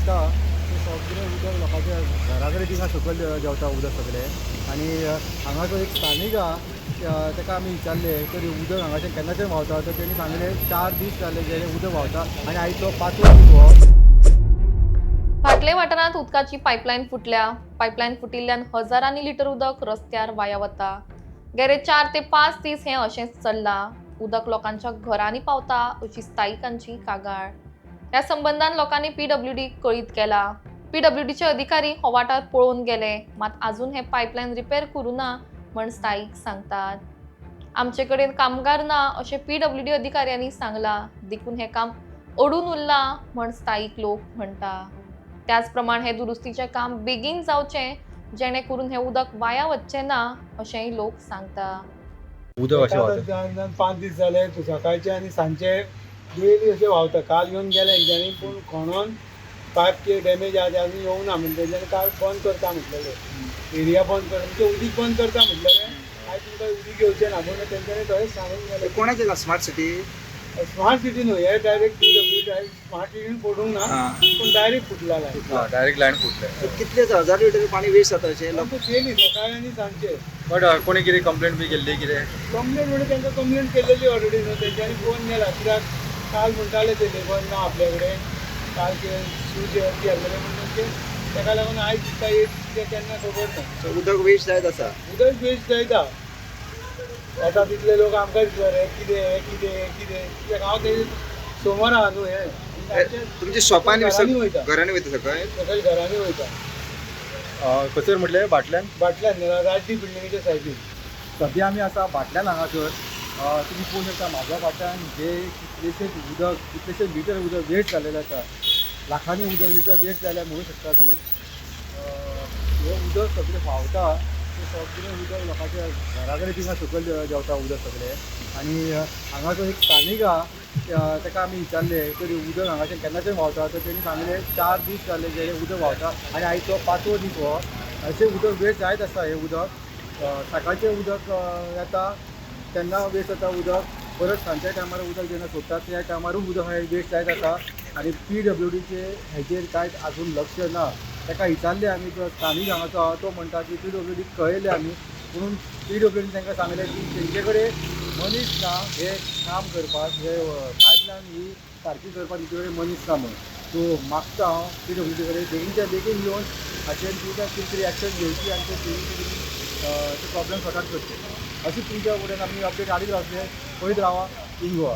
व्हांवता तें सगळें उदक लोकांच्या घरा कडेन थिंगा सकयल देंवता उदक सगळें. आनी हांगाचो एक स्थानीक आहा ताका आमी विचारले तर उदक हांगाच्यान केन्नाच्यान व्हांवता तर तेणी सांगलें 4 दीस जाले जे उदक व्हांवता आनी आयज तो 5वो दीस हो. भाटले वाठारांत उदकाची पायपलायन फुटल्या. पायपलायन फुटिल्ल्यान हजारांनी लिटर उदक रस्त्यार वाया वता. गेले 4 ते 5 दीस हें अशेंच चल्लां. उदक लोकांच्या घरांनी पावता अशी स्थायिकांची कागाळ. ह्या संबंधान लोकांनी PWD कळीत केला. PWDचे अधिकारी हो वाठार पळोवन गेले, मात अजून हें पायपलायन रिपेर करूं ना म्हण स्थायिक सांगतात. आमचे कडेन कामगार ना अशें PWD अधिकाऱ्यांनी सांगलां. देखून हें काम अडून उरलां म्हण स्थायिक लोक म्हणटा. त्याच प्रमाण हे दुरुस्तीचे काम बेगीन जावचें जेणे करून हे उदक वाया वचचें ना अशेंय लोक सांगता. उदक अशें व्हांवता 5 दीस जाले सकाळचे आनी सांजचे डेली अशें व्हांवता. काल येवन गेले हेंच्यांनी पूण खणोन पायप डॅमेज आहा ते अजून येवंक ना म्हणटा तेंच्यांनी काल बंद करता म्हटलेलें. एरिया बंद करता म्हणजे उदीक बंद करता म्हटलेलें. आयज तुमकां उदीक येवचें ना पूण तेंच्यांनी थंयच सांगून गेले. कोणाचे स्मार्ट सिटी स्मार्ट सिटी न्हू हे डायरेक्ट PWD स्मार्ट सिटीन पडूंक ना पूण डायरेक्ट फुटला लायन. डायरेक्ट लायन फुटले. कितले हजार लिटर पाणी वेस्ट जाता अशें आमकां डेली सकाळी आनी सांजचे. बट कोणी कितें कंप्लेंट बी केल्ली कितें? कंप्लेंट म्हणजे तांकां कंप्लेंट केलेली ऑलरेडी न्हू तेंच्यांनी फोन केला कित्याक काल म्हणटाले ते लेबर ना आपल्या कडेन काल कितें शूज घाललेले म्हणून ताका लागून आयज दिसता येत केन्ना खबर ना. उदक वेस्ट जायत आसा. उदक वेस्ट जायता. येता तितले लोक आमकां विचार हे कितें हांव ते सोमार आहा न्हू हे तुमच्या शॉपांनी घरांनी वयता घरांनी वयता सकयल सकयल घरांनी वयता. खंयसर म्हटलें भाटल्यान? फाटल्यान राजदी बिल्डिंगेच्या सायडीन. सद्या आमी आसा भाटल्यान हांगासर. तुमी पळोवंक शकता म्हाज्या फाटल्यान जे कितलेशेच लिटर उदक वेस्ट जाल्लेलें आसा. लाखांनी उदक लिटर वेस्ट जाल्यार म्हणूंक शकता तुमी. हें उदक सगळें व्हांवता तें सगळें उदक लोकांच्या घरा कडेन थिंगा सकयल देंवता उदक सगळें. आनी हांगाचो एक स्थानीक आहा ताका आमी विचारले तर उदक हांगाच्यान केन्नाच्यान व्हांवता तर तेणी सांगलें 4 दीस जाले जे उदक व्हांवता आनी आयज तो 5वो दीस हो. अशें उदक वेस्ट जायत आसता हें उदक. सकाळचें उदक येता तेन्ना वेस्ट जाता उदक. परत सांजच्या टायमार उदक जेन्ना सोडटात त्या टायमारूय उदक हें वेस्ट जायत आसा. आनी PWDचे हेजेर कांयच आजून लक्ष ना. ताका विचारले आमी जो स्थानीक हांगाचो आहा तो म्हणटा की PWD कळयले आमी म्हणून PWD तांकां सांगलें की तेंचे कडेन मनीस ना हे काम करपाक हे पायपलायन ही सारकी करपाक तेंचे कडेन मनीस ना म्हणून. सो मागता हांव PWD कडेन बेगीनच्या बेगीन येवन हाचेर कितें तरी एक्शन घेवची आनी ते बेगीन ते प्रॉब्लेम सॉर्ट आउट करचे. अशीच तुमच्या कडेन आमी अपडेट हाडीत रावतले. पळयत रावा इन गोवा.